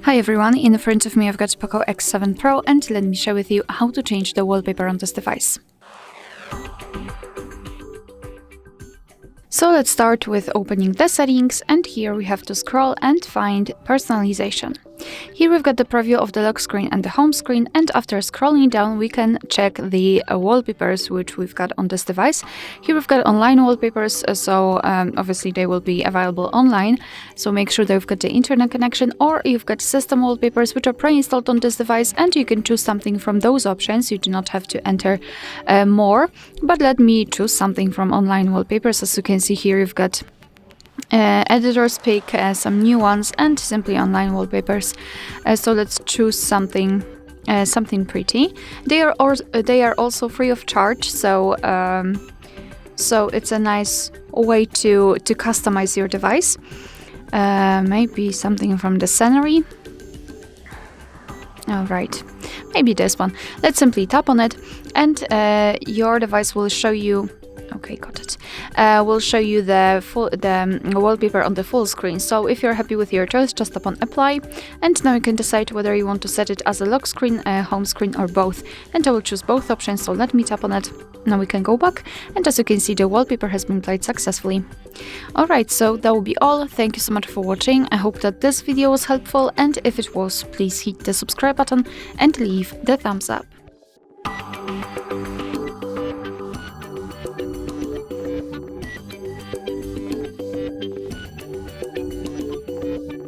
Hi everyone, in front of me I've got Poco X7 Pro and let me share with you how to change the wallpaper on this device. So let's start with opening the settings, and here we have to scroll and find personalization. Here we've got the preview of the lock screen and the home screen, and after scrolling down we can check the wallpapers which we've got on this device. Here we've got online wallpapers, so obviously they will be available online, so make sure that you've got the internet connection, or you've got system wallpapers which are pre-installed on this device, and you can choose something from those options. You do not have to enter more, but let me choose something from online wallpapers. As you can see here, you've got editors pick, some new ones, and simply online wallpapers. So let's choose something pretty. They are also free of charge, so it's a nice way to customize your device. Maybe something from the scenery. All right, maybe this one. Let's simply tap on it, and your device will show you. Okay, got it. Will show you the wallpaper on the full screen. So if you're happy with your choice, just tap on apply, and now you can decide whether you want to set it as a lock screen, a home screen, or both. And I will choose both options, so let me tap on it. Now we can go back, and as you can see, the wallpaper has been applied successfully. Alright, so that will be all. Thank you so much for watching. I hope that this video was helpful, and if it was, please hit the subscribe button and leave the thumbs up.